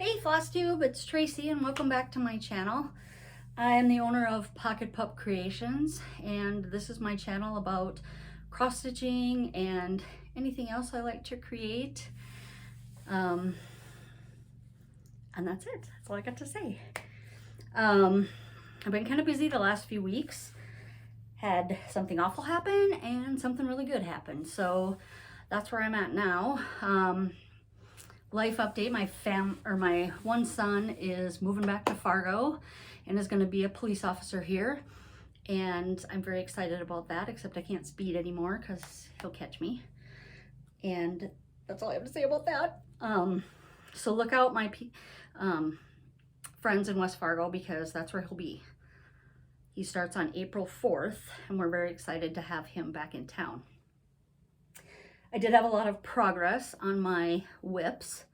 Hey Floss Tube, it's Tracy and welcome back to my channel. I am the owner of Pocket Pup Creations and this is my channel about cross stitching and anything else I like to create. And that's it. That's all I got to say. I've been kind of busy the last few weeks. Had something awful happen and something really good happen. So that's where I'm at now. Life update, my one son is moving back to Fargo and is going to be a police officer here, and I'm very excited about that, except I can't speed anymore because he'll catch me, and that's all I have to say about that. So look out my friends in West Fargo, because that's where he'll be. He starts on April 4th and we're very excited to have him back in town. I did have a lot of progress on my whips,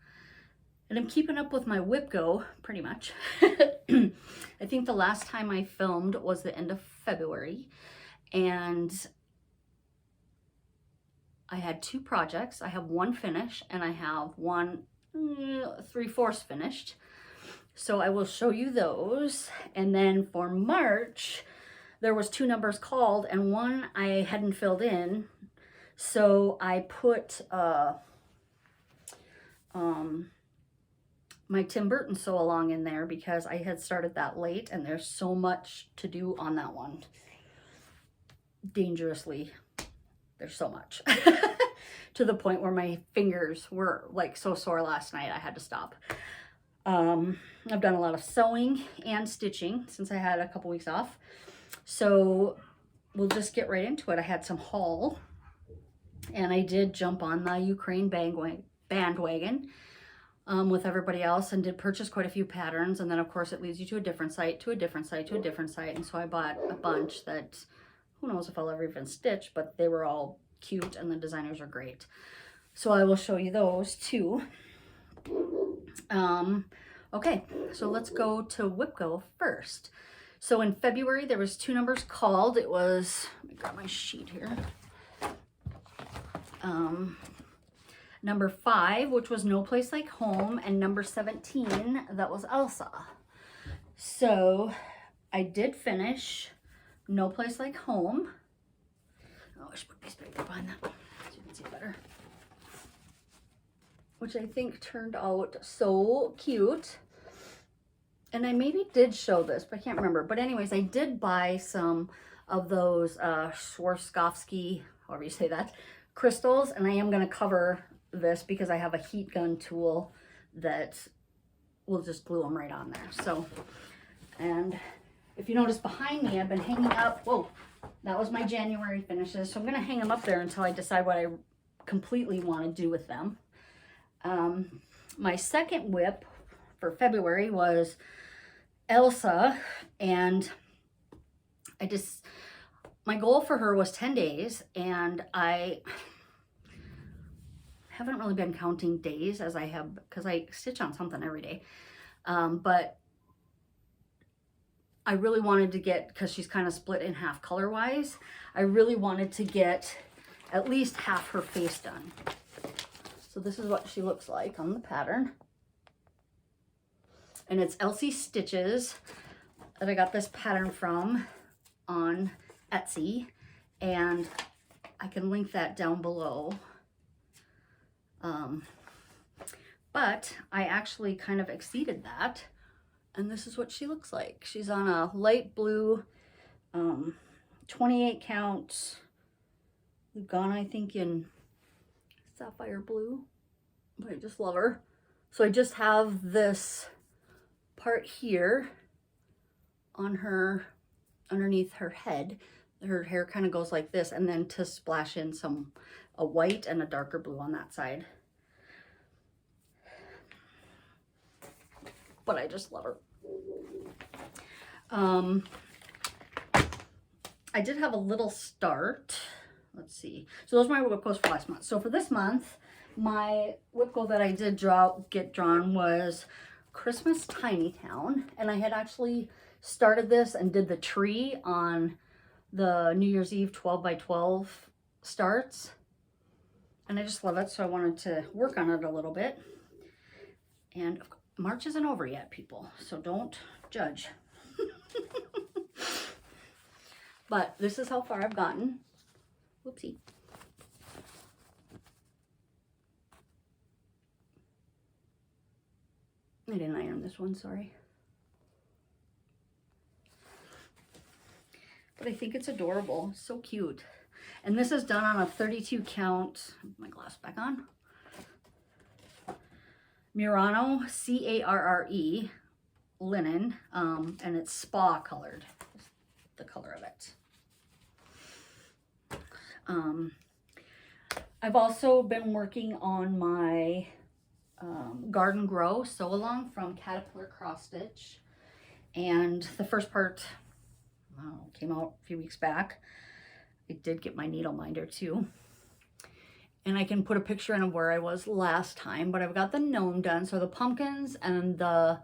and I'm keeping up with my whip go pretty much. I think the last time I filmed was the end of February, and I had two projects. I have one finished and I have one 3/4 finished. So I will show you those. And then for March, there was 2 numbers called and one I hadn't filled in. So I put my Tim Burton sew along in there because I had started that late and there's so much to do on that one. Dangerously, there's so much. To the point where my fingers were like so sore last night I had to stop. I've done a lot of sewing and stitching since I had a couple weeks off. So we'll just get right into it. I had some haul. And I did jump on the Ukraine bandwagon with everybody else and did purchase quite a few patterns. And then of course it leads you to a different site, to a different site, to a different site. And so I bought a bunch that who knows if I'll ever even stitch, but they were all cute and the designers are great. So I will show you those too. Okay, so let's go to WhipGo first. So in February there was 2 numbers called. It was, let me grab my sheet here. Number 5, which was No Place Like Home, and number 17, that was Elsa. So I did finish No Place Like Home. Oh, I should put these paper behind that so you can see better. Which I think turned out so cute. And I maybe did show this, but I can't remember. But anyways, I did buy some of those Swarovski, however you say that, crystals, and I am going to cover this because I have a heat gun tool that will just glue them right on there. So, and if you notice behind me, I've been hanging up, whoa, that was my January finishes. So I'm going to hang them up there until I decide what I completely want to do with them. My second whip for February was Elsa, and my goal for her was 10 days, and I haven't really been counting days as I have, because I stitch on something every day. But I really wanted to get, because she's kind of split in half color-wise, I really wanted to get at least half her face done. So this is what she looks like on the pattern. And it's Elsie Stitches that I got this pattern from on Etsy, and I can link that down below. But I actually kind of exceeded that, and this is what she looks like. She's on a light blue 28 count Lugana, I think in sapphire blue, but I just love her. So I just have this part here on her, underneath her head. Her hair kind of goes like this, and then to splash in a white and a darker blue on that side. But I just love her. I did have a little start. Let's see. So those are my whip goals for last month. So for this month, my whip goal that I did get drawn was Christmas Tiny Town. And I had actually started this and did the tree on the New Year's Eve 12 by 12 starts. And I just love it, so I wanted to work on it a little bit. And March isn't over yet, people, so don't judge. But this is how far I've gotten. Whoopsie. I didn't iron this one, sorry. But I think it's adorable. So cute. And this is done on a 32 count, my glass back on, Murano, C-A-R-R-E, linen, and it's spa colored, the color of it. I've also been working on my Garden Grow sew along from Caterpillar Cross Stitch, and the first part came out a few weeks back. I did get my needle minder too, and I can put a picture in of where I was last time, but I've got the gnome done, so the pumpkins and the,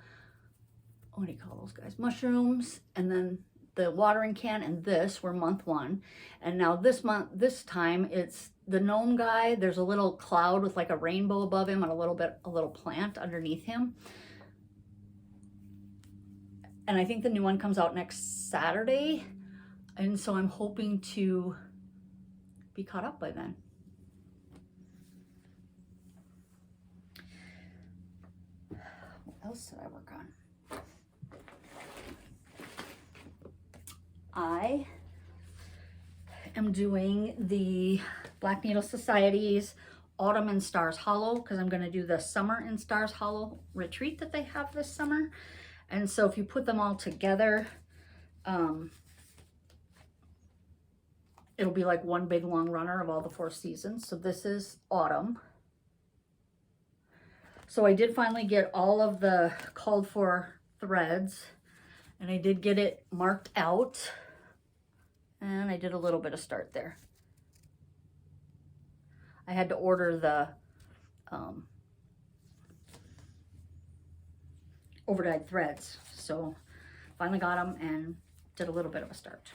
what do you call those guys, mushrooms, and then the watering can and this were month 1, and now this time it's the gnome guy. There's a little cloud with like a rainbow above him and a little plant underneath him, and I think the new one comes out next Saturday, and so I'm hoping to be caught up by then. What else did I work on? I am doing the Black Needle Society's Autumn in Stars Hollow, because I'm going to do the Summer in Stars Hollow retreat that they have this summer. And so if you put them all together, it'll be like one big long runner of all the 4 seasons. So this is autumn. So I did finally get all of the called for threads, and I did get it marked out, and I did a little bit of start there. I had to order the overdyed threads, so finally got them and did a little bit of a start.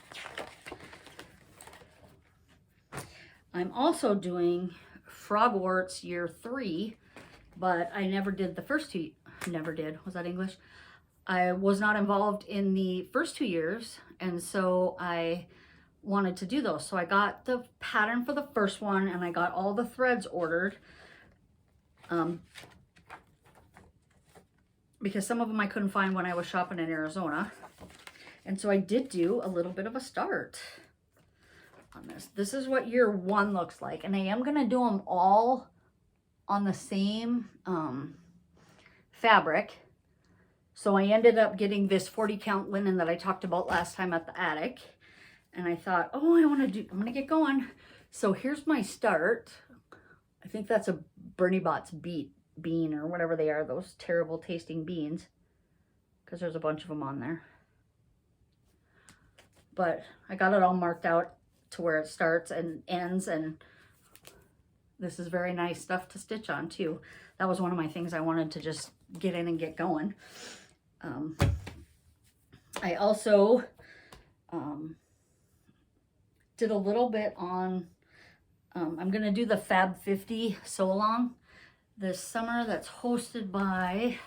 I'm also doing Frogwarts Year 3, but I never did the first 2. Never did. Was that English? I was not involved in the first 2 years, and so I wanted to do those. So I got the pattern for the first one, and I got all the threads ordered, because some of them I couldn't find when I was shopping in Arizona. And so I did do a little bit of a start on this. This is what year 1 looks like, and I am going to do them all on the same fabric. So I ended up getting this 40 count linen that I talked about last time at the attic, and I thought, oh, I'm gonna get going. So here's my start. I think that's a Bernie Bott's bean or whatever they are, those terrible tasting beans, because there's a bunch of them on there. But I got it all marked out to where it starts and ends, and this is very nice stuff to stitch on too. That was one of my things I wanted to just get in and get going. I also did a little bit on, I'm going to do the Fab 50 sew along this summer that's hosted by,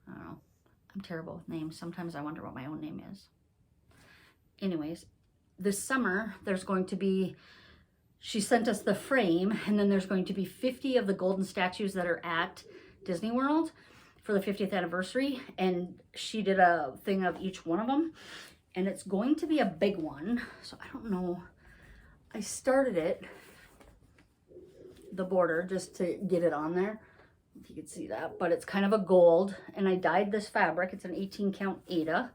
I don't know, I'm terrible with names. Sometimes I wonder what my own name is. Anyways, this summer there's going to be, she sent us the frame, and then there's going to be 50 of the golden statues that are at Disney World for the 50th anniversary, and she did a thing of each one of them, and it's going to be a big one. So I don't know, I started it, the border, just to get it on there, if you can see that, but it's kind of a gold, and I dyed this fabric. It's an 18 count Aida,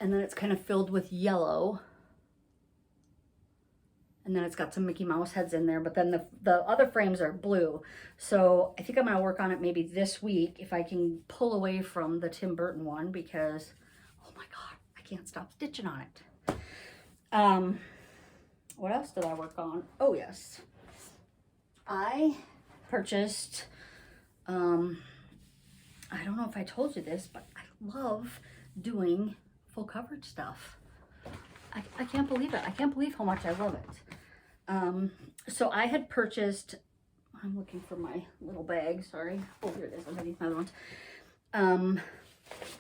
and then it's kind of filled with yellow, and then it's got some Mickey Mouse heads in there, but then the other frames are blue. So I think I'm gonna work on it maybe this week if I can pull away from the Tim Burton one, because, oh my God, I can't stop stitching on it. What else did I work on? Oh yes, I purchased, I don't know if I told you this, but I love doing full coverage stuff. I can't believe it. I can't believe how much I love it. So I had purchased, I'm looking for my little bag, sorry. Oh, here it is, underneath my other ones.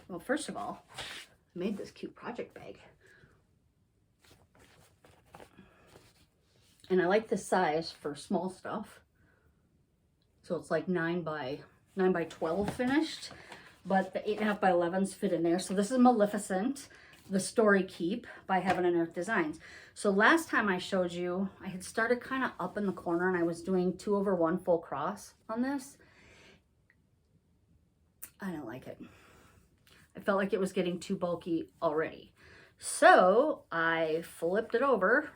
Well, first of all, I made this cute project bag. And I like this size for small stuff. So it's like 9 by 12 finished, but the 8.5 by 11s fit in there. So this is Maleficent, the Story Keep by Heaven and Earth Designs. So last time I showed you, I had started kind of up in the corner and I was doing 2/1 full cross on this. I don't like it. I felt like it was getting too bulky already. So I flipped it over.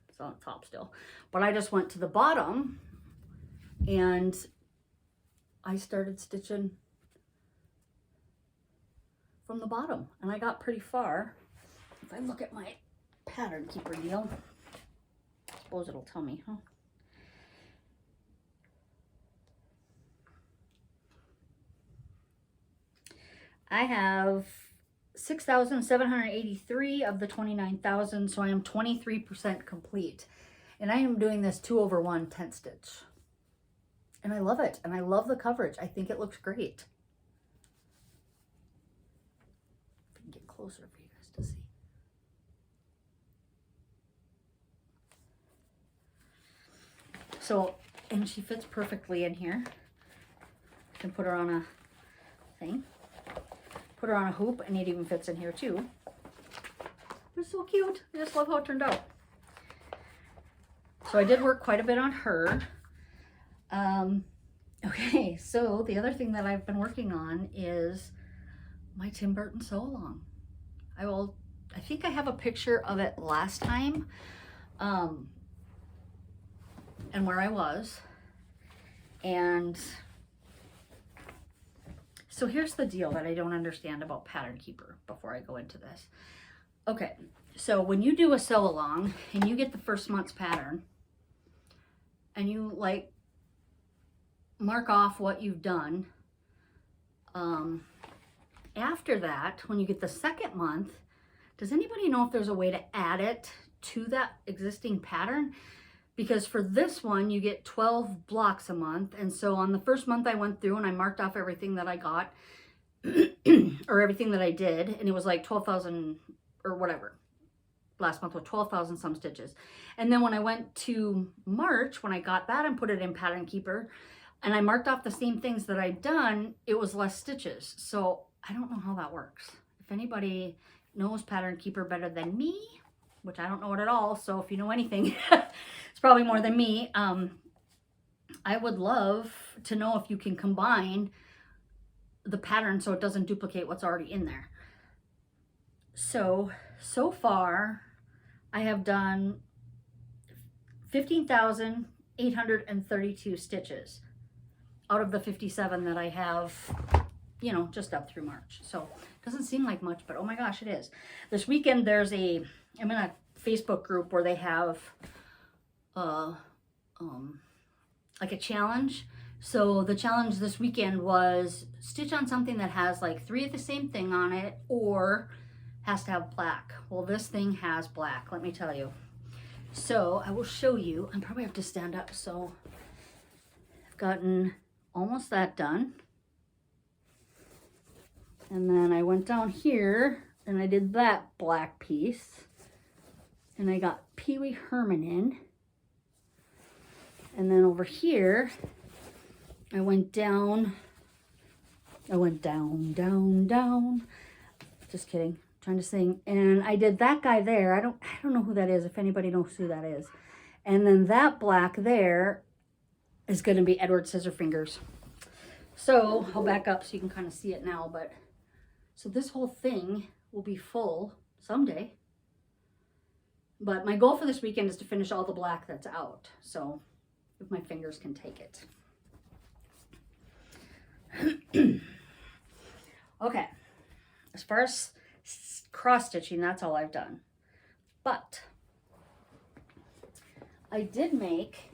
It's on the top still, but I just went to the bottom and I started stitching from the bottom and I got pretty far. If I look at my pattern keeper deal, I suppose it'll tell me, huh? I have 6,783 of the 29,000, so I am 23% complete. And I am doing this 2/1 tent stitch. And I love it, and I love the coverage. I think it looks great. If I can get closer for you guys to see. So, and she fits perfectly in here. I can put her on a thing. Put her on a hoop, and it even fits in here too. It's so cute. I just love how it turned out. So I did work quite a bit on her. Okay, so the other thing that I've been working on is my Tim Burton sew along. I think I have a picture of it last time, and where I was. And so here's the deal that I don't understand about Pattern Keeper before I go into this. Okay, so when you do a sew along and you get the first month's pattern and you like mark off what you've done, after that, when you get the second month, does anybody know if there's a way to add it to that existing pattern? Because for this one, you get 12 blocks a month. And so on the first month I went through and I marked off everything that I got or everything that I did. And it was like 12,000 or whatever. Last month was 12,000 some stitches. And then when I went to March, when I got that and put it in Pattern Keeper, and I marked off the same things that I'd done, it was less stitches. So I don't know how that works. If anybody knows Pattern Keeper better than me, which I don't know it at all, so if you know anything, it's probably more than me. I would love to know if you can combine the pattern so it doesn't duplicate what's already in there. So far, I have done 15,832 stitches out of the 57 that I have, you know, just up through March. So it doesn't seem like much, but oh my gosh, it is. This weekend, I'm in a Facebook group where they have like a challenge. So the challenge this weekend was stitch on something that has like 3 of the same thing on it or has to have black. Well, this thing has black, let me tell you. So I will show you. I probably have to stand up. So I've gotten almost that done. And then I went down here and I did that black piece. And I got Pee Wee Herman in. And then over here, I went down, down. Just kidding, trying to sing. And I did that guy there. I don't know who that is, if anybody knows who that is. And then that black there is gonna be Edward Scissorfingers. So I'll back up so you can kind of see it now, but so this whole thing will be full someday. But my goal for this weekend is to finish all the black that's out. So if my fingers can take it. Okay, as far as cross stitching, that's all I've done. But I did make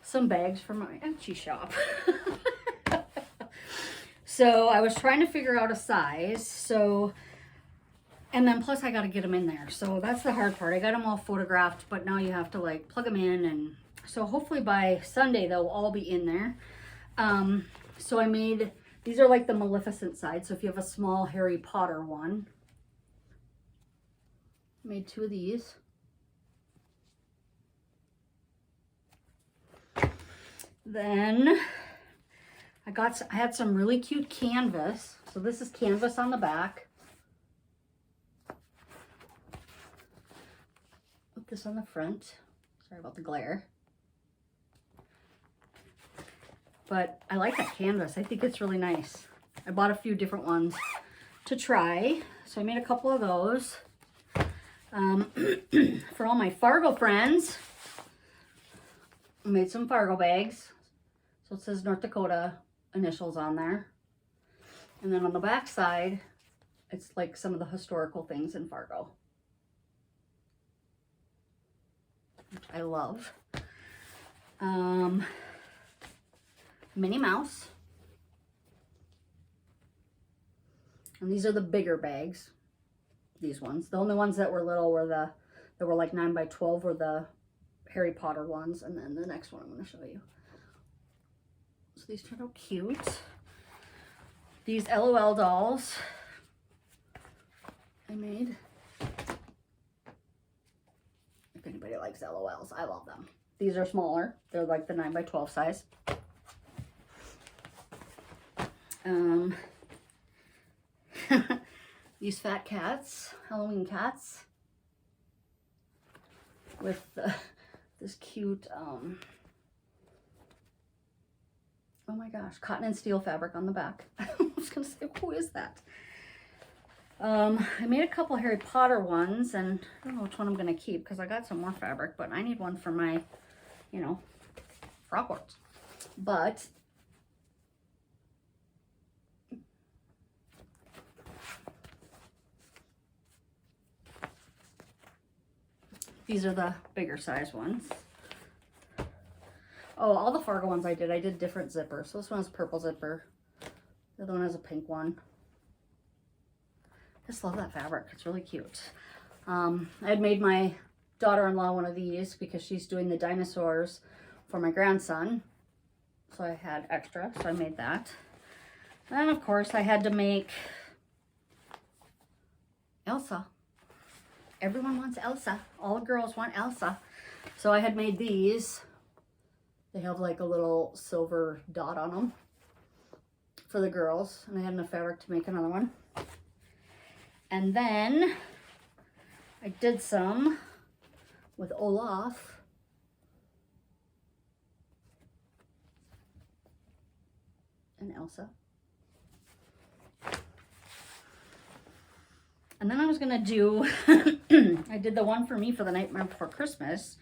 some bags for my Etsy shop. So I was trying to figure out a size. So, and then plus I got to get them in there. So that's the hard part. I got them all photographed, but now you have to like plug them in and So hopefully by Sunday they'll all be in there. So I made, these are like the Maleficent side. So if you have a small Harry Potter one, made 2 of these. Then I had some really cute canvas. So this is canvas on the back. Put this on the front. Sorry about the glare. But I like that canvas. I think it's really nice. I bought a few different ones to try. So I made a couple of those. For all my Fargo friends, I made some Fargo bags. So it says North Dakota initials on there. And then on the back side, it's like some of the historical things in Fargo, which I love. Minnie Mouse. And these are the bigger bags. These ones. The only ones that were little were that were like 9 by 12 were the Harry Potter ones. And then the next one I'm going to show you. So these turned out cute. These LOL dolls I made. If anybody likes LOLs, I love them. These are smaller. They're like the 9 by 12 size. These fat cats, Halloween cats, with this cute, oh my gosh, cotton and steel fabric on the back. I was gonna say, who is that? I made a couple Harry Potter ones, and I don't know which one I'm gonna keep because I got some more fabric, but I need one for my, you know, Frogwarts. But these are the bigger size ones. Oh, all the Fargo ones I did different zippers. So this one has a purple zipper. The other one has a pink one. I just love that fabric. It's really cute. I had made my daughter-in-law one of these because she's doing the dinosaurs for my grandson. So I had extra, so I made that. And then, of course, I had to make Elsa. Everyone wants Elsa. All the girls want Elsa. So I had made these. They have like a little silver dot on them for the girls. And I had enough fabric to make another one. And then I did some with Olaf. And Elsa. And then I was gonna do, I did the one for me for the Nightmare Before Christmas,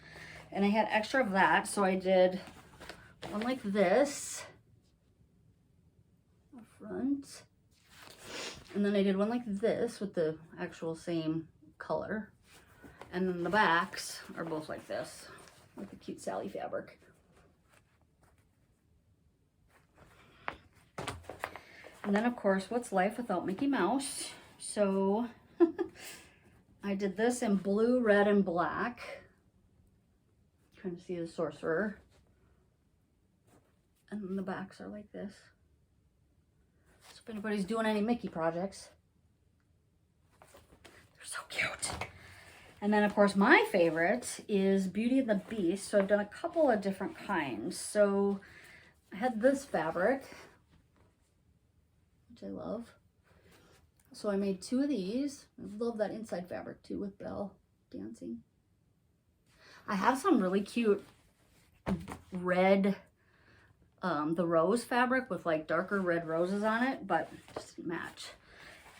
and I had extra of that, so I did one like this, up front, and then I did one like this with the actual same color, and then the backs are both like this, with the cute Sally fabric. And then, of course, what's life without Mickey Mouse? So I did this in blue, red, and black. Trying to see the sorcerer. And then the backs are like this. So if anybody's doing any Mickey projects, they're so cute. And then, of course, my favorite is Beauty and the Beast. So I've done a couple of different kinds. So I had this fabric, which I love. So I made 2 of these. I love that inside fabric too with Belle dancing. I have some really cute red, the rose fabric with like darker red roses on it, but it just didn't match.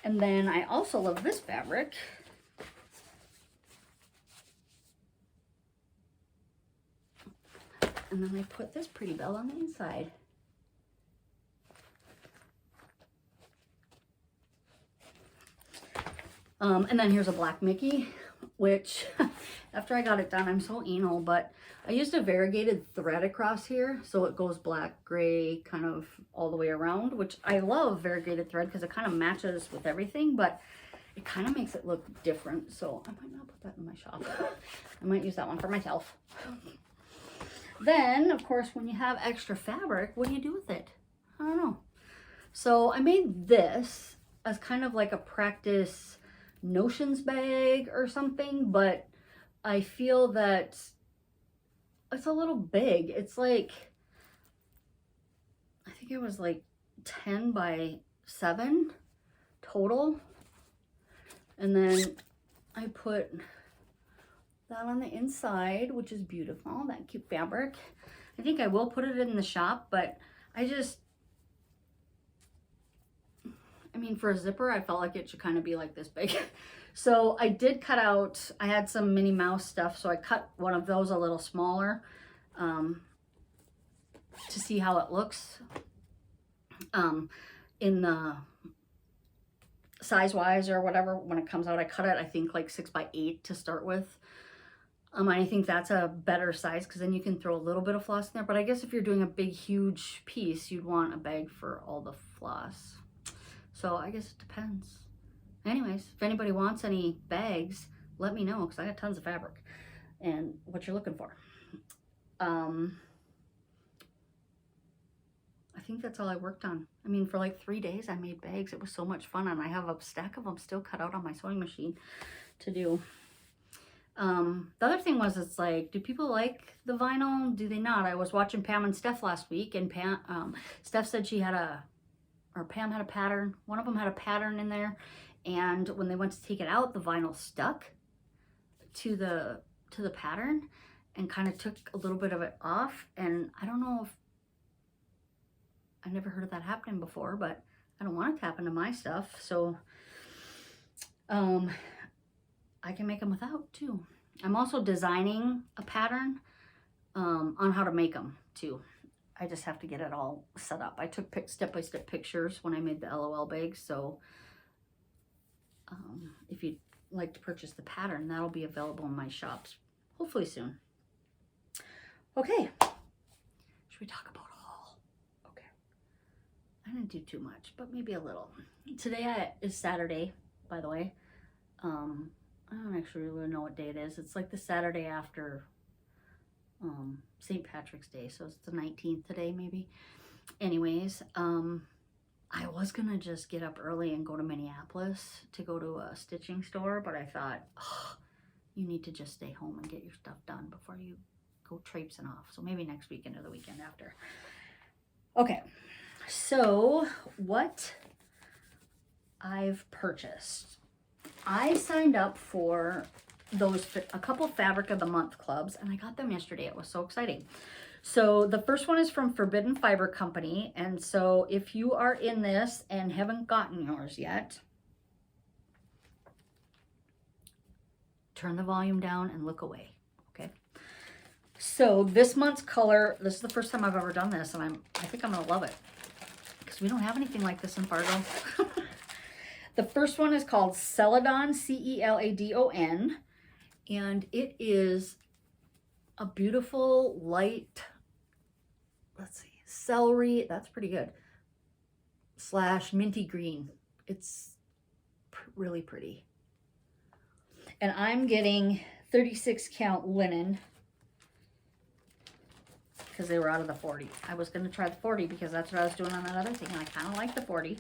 And then I also love this fabric. And then I put this pretty Belle on the inside. And then here's a black Mickey, which after I got it done, I'm so anal, but I used a variegated thread across here. So it goes black, gray, kind of all the way around, which I love variegated thread because it kind of matches with everything, but it kind of makes it look different. So I might not put that in my shop. I might use that one for myself. Then, of course, when you have extra fabric, what do you do with it? I don't know. So I made this as kind of like a practice notions bag or something, but I feel that it's a little big. It's like, I think it was like 10 by 7 total. And then I put that on the inside, which is beautiful, that cute fabric. I think I will put it in the shop, but I mean, for a zipper, I felt like it should kind of be like this big. So I did cut out, I had some Minnie Mouse stuff, so I cut one of those a little smaller to see how it looks in the size-wise or whatever when it comes out. I cut it, I think, like 6 by 8 to start with. I think that's a better size because then you can throw a little bit of floss in there. But I guess if you're doing a big, huge piece, you'd want a bag for all the floss. So I guess it depends. Anyways, if anybody wants any bags, let me know because I got tons of fabric and what you're looking for. I think that's all I worked on. I mean, for like 3 days I made bags. It was so much fun, and I have a stack of them still cut out on my sewing machine to do. The other thing was, it's like, do people like the vinyl? Do they not? I was watching Pam and Steph last week, and Steph said she had Pam had a pattern. One of them had a pattern in there, and when they went to take it out, the vinyl stuck to the pattern and kind of took a little bit of it off. And I don't know if, I never heard of that happening before, but I don't want it to happen to my stuff. So, I can make them without too. I'm also designing a pattern on how to make them too. I just have to get it all set up. I took step-by-step pictures when I made the LOL bags. So if you'd like to purchase the pattern, that'll be available in my shops hopefully soon. Okay, should we talk about a haul? Okay, I didn't do too much, but maybe a little. Today is Saturday, by the way. I don't actually really know what day it is. It's like the Saturday after St. Patrick's Day, so it's the 19th today, maybe. Anyways, I was gonna just get up early and go to Minneapolis to go to a stitching store, but I thought, oh, you need to just stay home and get your stuff done before you go traipsing off. So maybe next weekend or the weekend after. Okay, so what I've purchased. I signed up for a couple Fabric of the Month clubs, and I got them yesterday. It was so exciting. So the first one is from Forbidden Fiber Company, and so if you are in this and haven't gotten yours yet, turn the volume down and look away, okay? So this month's color, this is the first time I've ever done this, and I think I'm gonna love it because we don't have anything like this in Fargo. The first one is called Celadon, C-E-L-A-D-O-N, and it is a beautiful light, let's see, celery, that's pretty good, / minty green. It's really pretty. And I'm getting 36 count linen because they were out of the 40. I was going to try the 40 because that's what I was doing on that other thing, and I kind of like the 40.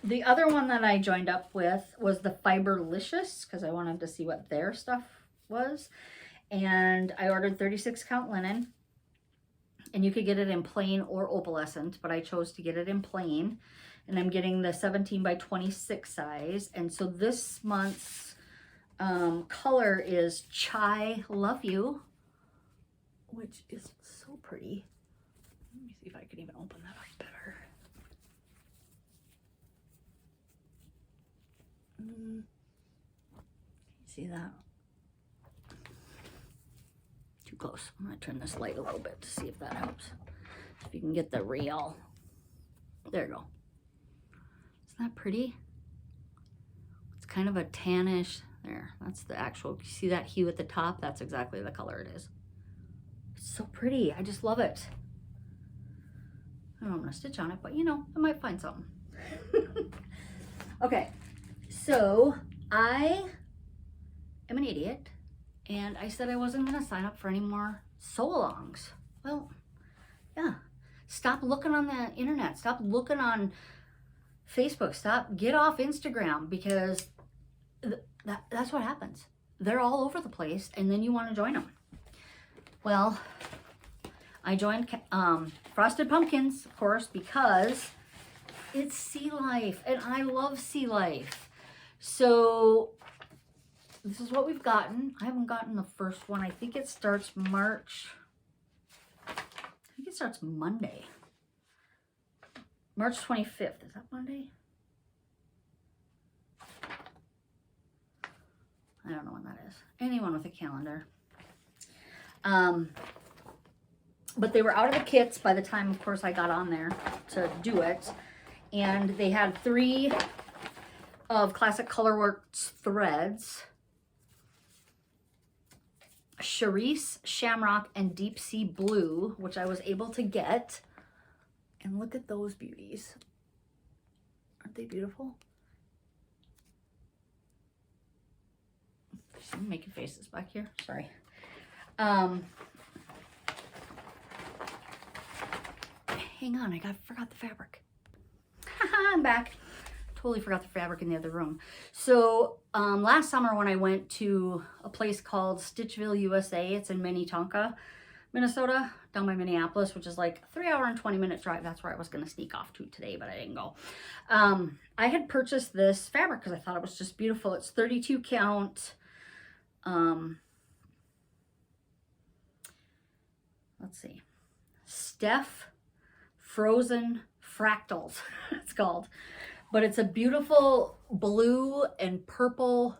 The other one that I joined up with was the Fiberlicious because I wanted to see what their stuff was. And I ordered 36 count linen. And you could get it in plain or opalescent, but I chose to get it in plain. And I'm getting the 17 by 26 size. And so this month's color is Chai Love You, which is so pretty. Let me see if I can even open that up better. See that? Too close. I'm going to turn this light a little bit to see if that helps. If you can get the real. There you go. Isn't that pretty? It's kind of a tannish. There, that's the actual. You see that hue at the top? That's exactly the color it is. It's so pretty. I just love it. I don't know, I'm going to stitch on it, but you know, I might find something. Okay, so I am an idiot, And I said I wasn't going to sign up for any more sew-alongs. Well, yeah. Stop looking on the internet. Stop looking on Facebook. Get off Instagram, because that's what happens. They're all over the place, and then you want to join them. Well, I joined Frosted Pumpkins, of course, because it's sea life, and I love sea life. So this is what we've gotten. I haven't gotten the first one. I think it starts March. I think it starts Monday. March 25th. Is that Monday? I don't know when that is. Anyone with a calendar. But they were out of the kits by the time, of course, I got on there to do it. And they had 3 of Classic Colorworks threads. Charisse, Shamrock, and Deep Sea Blue, which I was able to get. And look at those beauties. Aren't they beautiful? I'm making faces back here. Sorry. Hang on, I forgot the fabric. I'm back. Totally forgot the fabric in the other room. So last summer when I went to a place called Stitchville, USA, it's in Minnetonka, Minnesota, down by Minneapolis, which is like a 3-hour and 20-minute drive. That's where I was going to sneak off to today, but I didn't go. I had purchased this fabric because I thought it was just beautiful. It's 32 count. Let's see. Steph Frozen Fractals, it's called. But it's a beautiful blue and purple,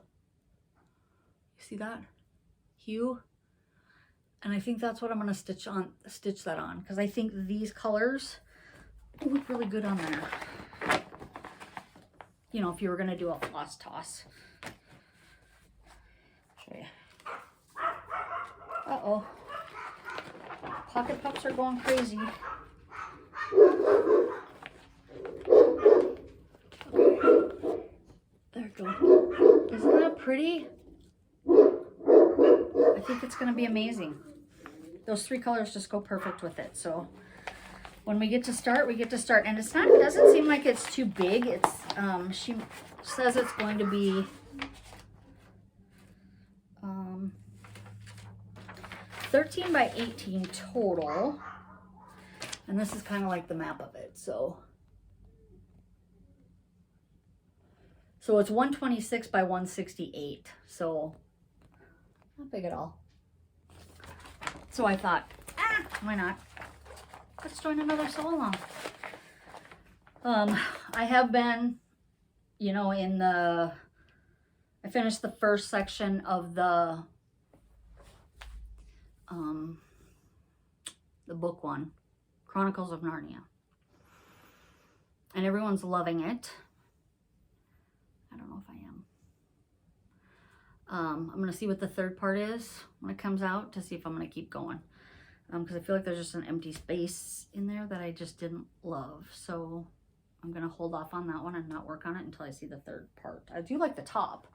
you see that hue? And I think that's what I'm going to stitch that on, because I think these colors look really good on there. You know, if you were going to do a floss toss. Show you. Uh-oh. Pocket pups are going crazy. There we go. Isn't that pretty? I think it's going to be amazing. Those 3 colors just go perfect with it. So when we get to start, we get to start. And it's not, it doesn't seem like it's too big. It's, she says it's going to be 13 by 18 total. And this is kind of like the map of it. So it's 126 by 168. So not big at all. So I thought, why not? Let's join another sew along. I have been, you know, I finished the first section of the book one, Chronicles of Narnia. And everyone's loving it. I don't know if I am. I'm going to see what the third part is when it comes out to see if I'm going to keep going. Because I feel like there's just an empty space in there that I just didn't love. So I'm going to hold off on that one and not work on it until I see the third part. I do like the top,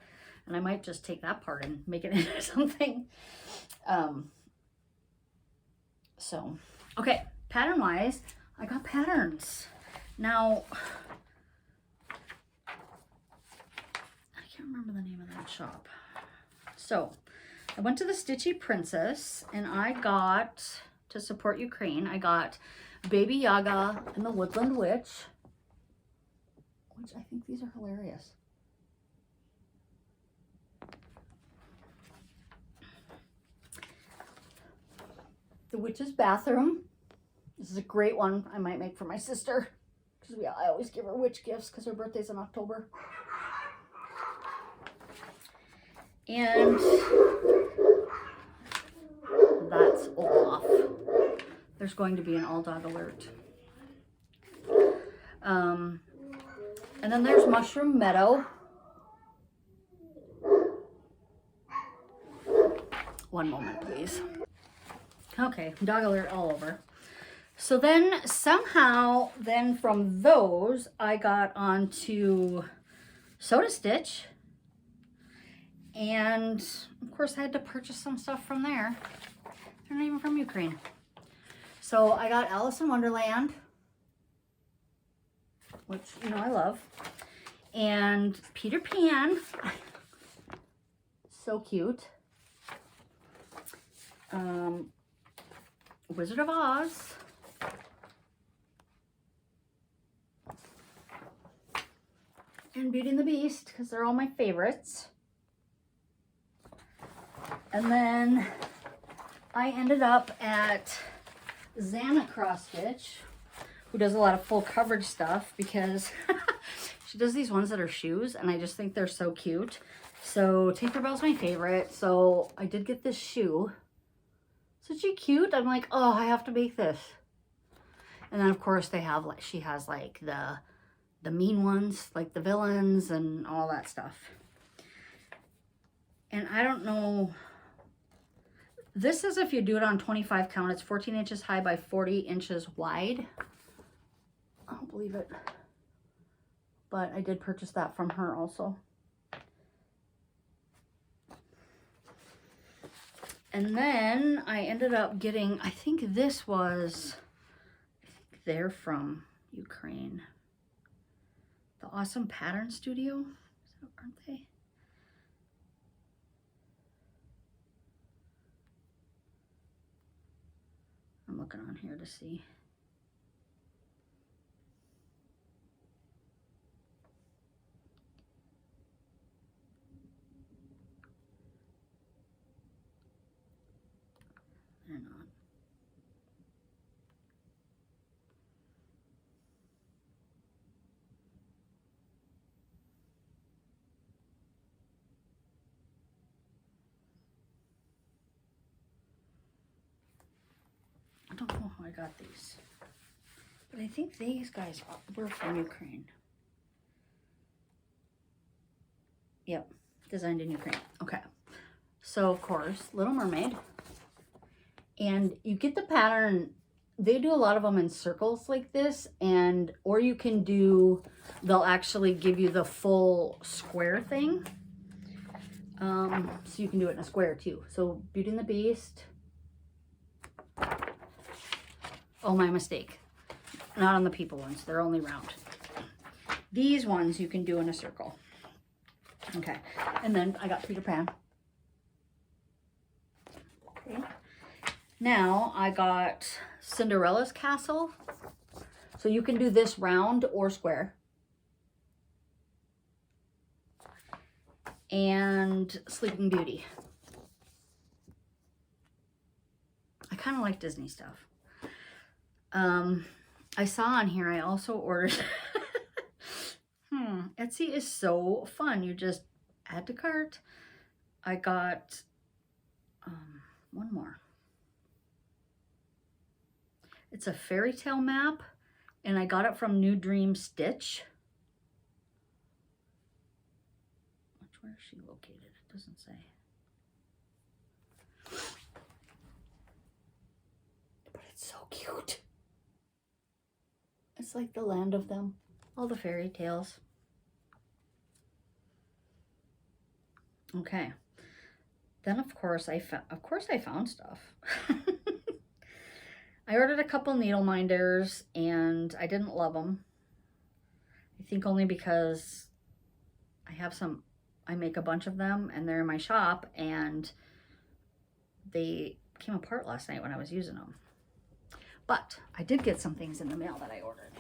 and I might just take that part and make it into something. So, okay, pattern-wise, I got patterns. Now, I can't remember the name of that shop. So, I went to the Stitchy Princess, and I got, to support Ukraine, I got Baby Yaga and the Woodland Witch, which I think these are hilarious. The Witch's Bathroom. This is a great one I might make for my sister, because I always give her witch gifts because her birthday's in October. And that's Olaf. There's going to be an all dog alert. And then there's Mushroom Meadow. One moment, please. Okay, dog alert all over. So then somehow, from those, I got onto Sew to Stitch. And of course I had to purchase some stuff from there. They're not even from Ukraine. So I got Alice in Wonderland, which, you know, I love. And Peter Pan. So cute. Wizard of Oz. And Beauty and the Beast, because they're all my favorites. And then I ended up at Xana Cross Stitch, who does a lot of full coverage stuff, because she does these ones that are shoes, and I just think they're so cute. So Tinkerbell's my favorite, so I did get this shoe. Isn't she cute? I'm like, oh, I have to make this. And then of course they have, like, she has like the mean ones, like the villains and all that stuff. And I don't know, this is if you do it on 25 count, it's 14 inches high by 40 inches wide. I don't believe it, but I did purchase that from her also. And then I ended up getting, I think this was, I think they're from Ukraine. The Awesome Pattern Studio, aren't they? I'm looking on here to see. They're not. I don't know how I got these, but I think these guys were from Ukraine. Yep, designed in Ukraine. Okay, so of course, Little Mermaid. And you get the pattern, they do a lot of them in circles like this, and or you can do, they'll actually give you the full square thing. So you can do it in a square too. So Beauty and the Beast. Oh, my mistake. Not on the people ones, they're only round. These ones you can do in a circle. Okay, and then I got Peter Pan. Okay. Now I got Cinderella's castle. So you can do this round or square. And Sleeping Beauty. I kind of like Disney stuff. I saw on here I also ordered Etsy is so fun. You just add to cart. I got one more. It's a fairy tale map, and I got it from New Dream Stitch. Where is she located? It doesn't say. But it's so cute. It's like the land of them. All the fairy tales. Okay. Then of course I found stuff. I ordered a couple needle minders and I didn't love them. I think only because I make a bunch of them and they're in my shop and they came apart last night when I was using them. But I did get some things in the mail that I ordered.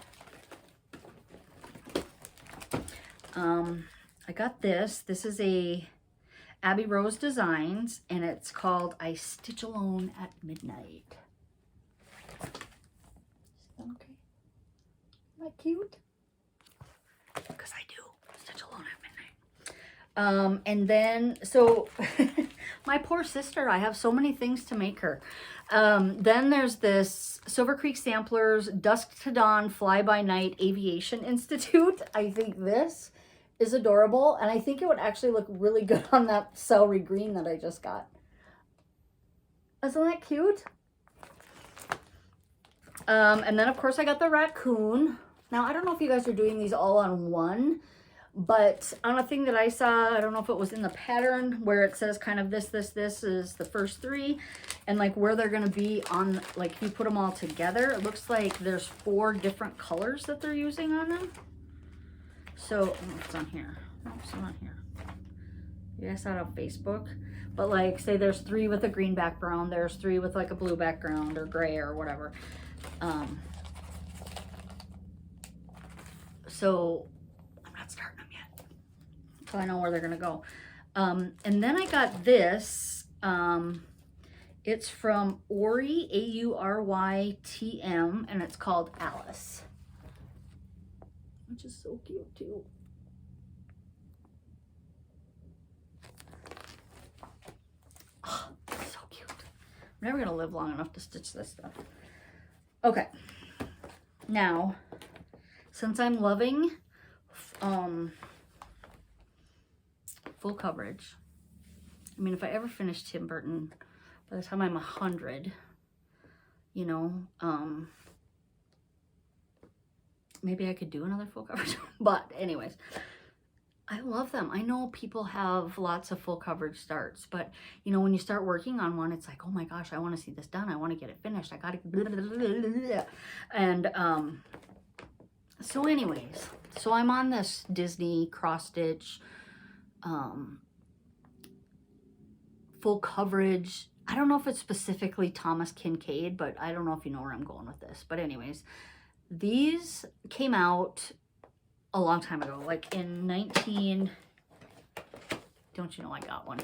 I got this. This is a Abby Rose Designs, and it's called I Stitch Alone at Midnight. Is that okay? Isn't that cute? Because I do stitch alone at midnight. And then, so my poor sister, I have so many things to make her. Then there's this Silver Creek Samplers Dusk to Dawn Fly by Night Aviation Institute. I think this is adorable, and I think it would actually look really good on that celery green that I just got. Isn't that cute? And then of course I got the Raccoon. Now I don't know if you guys are doing these all on one, But on a thing that I saw, I don't know if it was in the pattern where it says kind of this is the first 3, and like where they're going to be on, like if you put them all together, it looks like there's 4 different colors that they're using on them. So, oh, it's on here. Oh, it's not here. You guys saw it on Facebook. But like, say there's 3 with a green background, there's 3 with like a blue background or gray or whatever. So I'm not starting them yet. So I know where they're gonna go. And then I got this. It's from Ori, AurYTM, and it's called Alice, which is so cute too. Oh, so cute. I'm never gonna live long enough to stitch this stuff. Okay, now since I'm loving full coverage, I mean, if I ever finish Tim Burton, by the time I'm 100, you know, maybe I could do another full coverage. But anyways, I love them. I know people have lots of full coverage starts, but you know, when you start working on one, it's like, oh my gosh, I want to see this done. I want to get it finished. I got to, and so anyways, so I'm on this Disney cross stitch, full coverage. I don't know if it's specifically Thomas Kincaid, but I don't know if you know where I'm going with this. But anyways, these came out a long time ago, like in 19, don't you know I got one.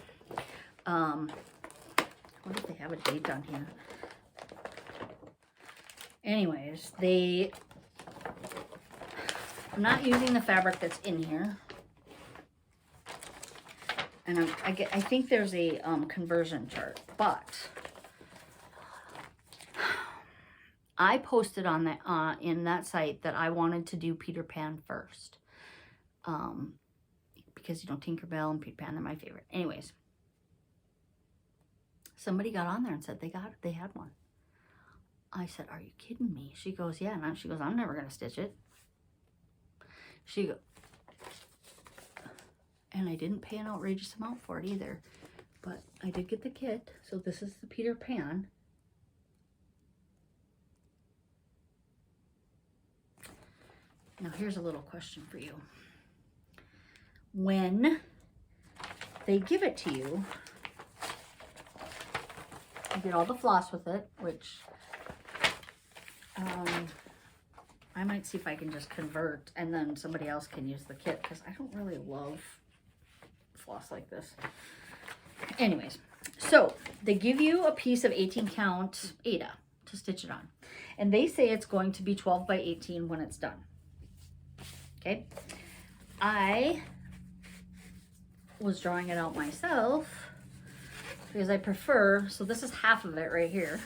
What if they have a date on here? Anyways, I'm not using the fabric that's in here. And I think there's a conversion chart, but I posted on that in that site that I wanted to do Peter Pan first, because you know Tinkerbell and Peter Pan, they're my favorite. Anyways, somebody got on there and said they had one. I said, "Are you kidding me?" She goes, "Yeah," and she goes, "I'm never gonna stitch it." She goes. And I didn't pay an outrageous amount for it either. But I did get the kit. So this is the Peter Pan. Now here's a little question for you. When they give it to you, you get all the floss with it, which I might see if I can just convert and then somebody else can use the kit, because I don't really love floss like this. Anyways, so they give you a piece of 18 count Aida to stitch it on, and they say it's going to be 12 by 18 when it's done. Okay, I was drawing it out myself because I prefer, so this is half of it right here.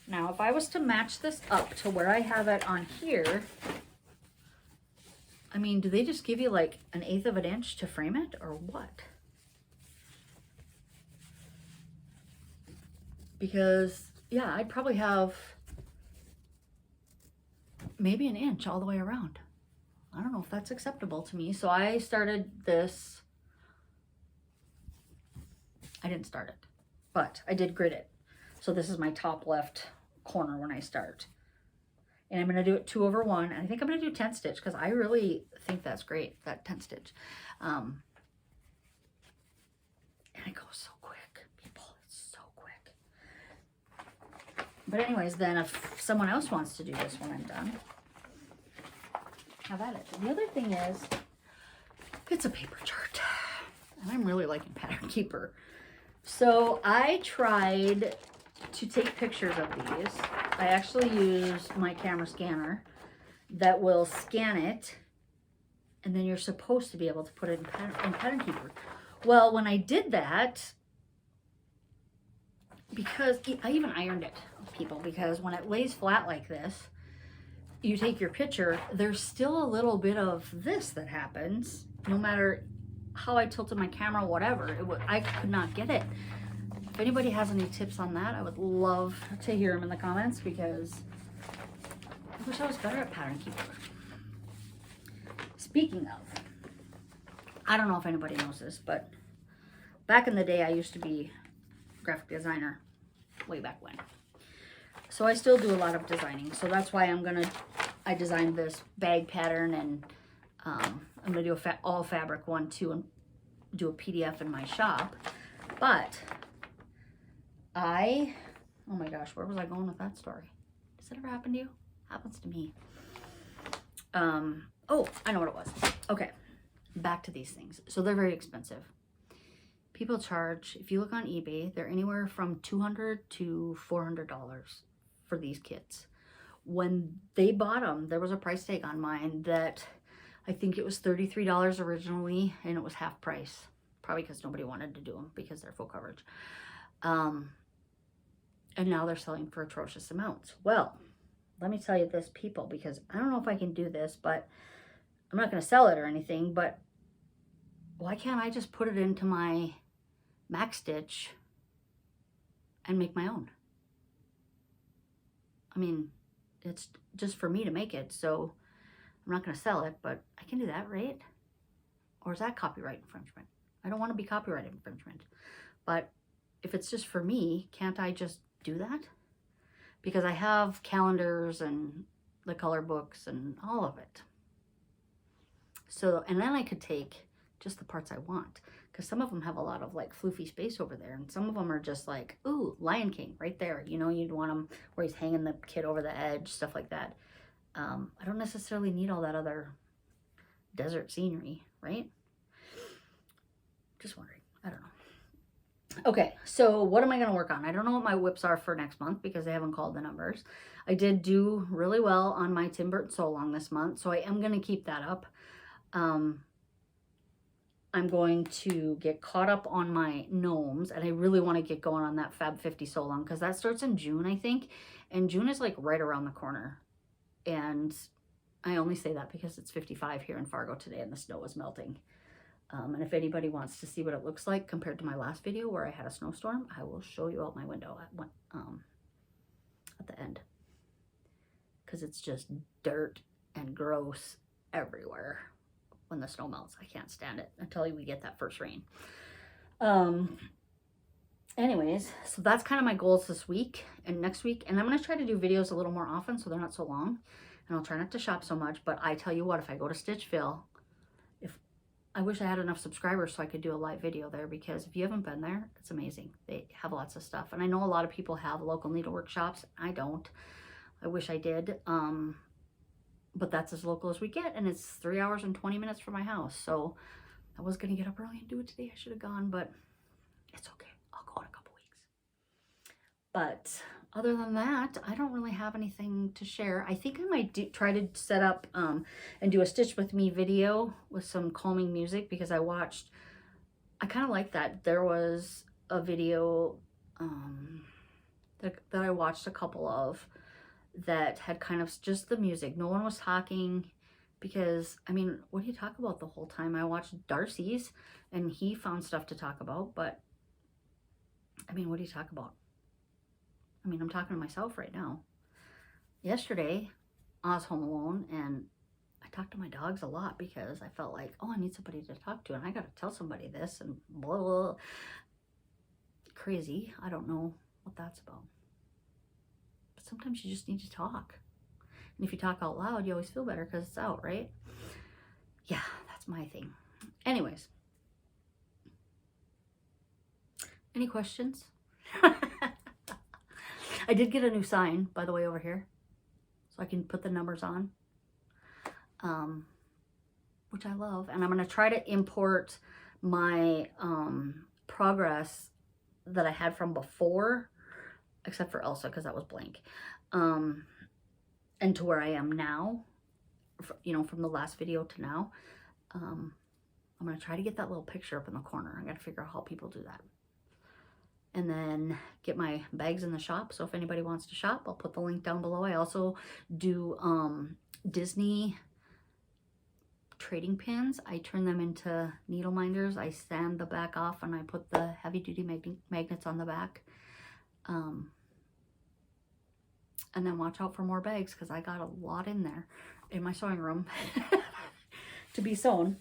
Now if I was to match this up to where I have it on here, I mean, do they just give you like 1/8 of an inch to frame it, or what? Because, yeah, I'd probably have maybe 1 inch all the way around. I don't know if that's acceptable to me. So I started this. I didn't start it, but I did grid it. So this is my top left corner when I start. And I'm going to do it 2/1. And I think I'm going to do 10 stitch because I really think that's great, that 10 stitch. And it goes so quick, people. It's so quick. But anyways, then if someone else wants to do this when I'm done, have at it. The other thing is, it's a paper chart. And I'm really liking Pattern Keeper. So I tried to take pictures of these. I actually use my camera scanner that will scan it, and then you're supposed to be able to put it in Pattern Keeper. Well, when I did that, because I even ironed it, people, because when it lays flat like this, you take your picture, there's still a little bit of this that happens, no matter how I tilted my camera, whatever. I could not get it. If anybody has any tips on that, I would love to hear them in the comments, because I wish I was better at Pattern Keeper. Speaking of, I don't know if anybody knows this, but back in the day, I used to be a graphic designer way back when. So I still do a lot of designing. So that's why I designed this bag pattern, and I'm gonna do a all fabric one too, and do a PDF in my shop. But oh my gosh, where was I going with that story? Does it ever happen to you? Happens to me. Oh, I know what it was. Okay, back to these things. So they're very expensive. People charge, if you look on eBay, they're anywhere from $200 to $400 for these kits. When they bought them, there was a price tag on mine that I think it was $33 originally, and it was half price. Probably because nobody wanted to do them because they're full coverage. And now they're selling for atrocious amounts. Well, let me tell you this, people, because I don't know if I can do this, but I'm not going to sell it or anything, but why can't I just put it into my Max Stitch and make my own? I mean, it's just for me to make it, so I'm not going to sell it, but I can do that, right? Or is that copyright infringement? I don't want to be copyright infringement, but if it's just for me, can't I just do that? Because I have calendars and the color books and all of it. So, and then I could take just the parts I want, because some of them have a lot of like floofy space over there, and some of them are just like, ooh, Lion King right there. You know, you'd want them where he's hanging the kid over the edge, stuff like that. I don't necessarily need all that other desert scenery, right? Just wondering. I don't know. Okay, so what am I going to work on? I don't know what my whips are for next month because they haven't called the numbers. I did do really well on my Tim Burton Sew Along this month, so I am going to keep that up. I'm going to get caught up on my gnomes, and I really want to get going on that Fab 50 Sew Along because that starts in June, I think, and June is like right around the corner. And I only say that because it's 55 here in Fargo today and the snow is melting. And if anybody wants to see what it looks like compared to my last video where I had a snowstorm, I will show you out my window at the end. Because it's just dirt and gross everywhere when the snow melts. I can't stand it until we get that first rain. Anyways, so that's kind of my goals this week and next week. And I'm going to try to do videos a little more often so they're not so long. And I'll try not to shop so much. But I tell you what, if I go to Stitchville, I wish I had enough subscribers so I could do a live video there, because if you haven't been there, it's amazing. They have lots of stuff. And I know a lot of people have local needlework shops. I don't. I wish I did. But that's as local as we get. And it's 3 hours and 20 minutes from my house. So I was going to get up early and do it today. I should have gone, but it's okay. I'll go in a couple weeks. But other than that, I don't really have anything to share. I think I might try to set up and do a Stitch With Me video with some calming music, because I kind of like that. There was a video that I watched a couple of that had kind of just the music. No one was talking, because, I mean, what do you talk about the whole time? I watched Darcy's and he found stuff to talk about, but I mean, what do you talk about? I mean, I'm talking to myself right now. Yesterday, I was home alone, and I talked to my dogs a lot because I felt like, oh, I need somebody to talk to, and I got to tell somebody this, and blah, blah, blah. Crazy. I don't know what that's about. But sometimes you just need to talk. And if you talk out loud, you always feel better because it's out, right? Yeah, that's my thing. Anyways. Any questions? I did get a new sign, by the way, over here, so I can put the numbers on, which I love. And I'm going to try to import my progress that I had from before, except for Elsa, because that was blank, and to where I am now, you know, from the last video to now. I'm going to try to get that little picture up in the corner. I got to figure out how people do that. And then get my bags in the shop. So if anybody wants to shop, I'll put the link down below. I also do Disney trading pins. I turn them into needle minders. I sand the back off and I put the heavy duty magnets on the back. And then watch out for more bags, because I got a lot in there in my sewing room. to be sewn.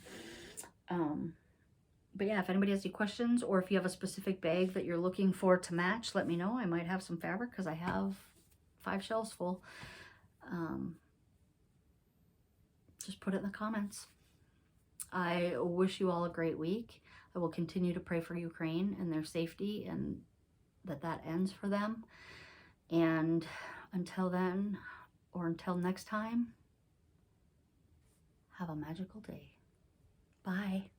But yeah, if anybody has any questions, or if you have a specific bag that you're looking for to match, let me know. I might have some fabric because I have 5 shelves full. Just put it in the comments. I wish you all a great week. I will continue to pray for Ukraine and their safety, and that ends for them. And until then, or until next time, have a magical day. Bye.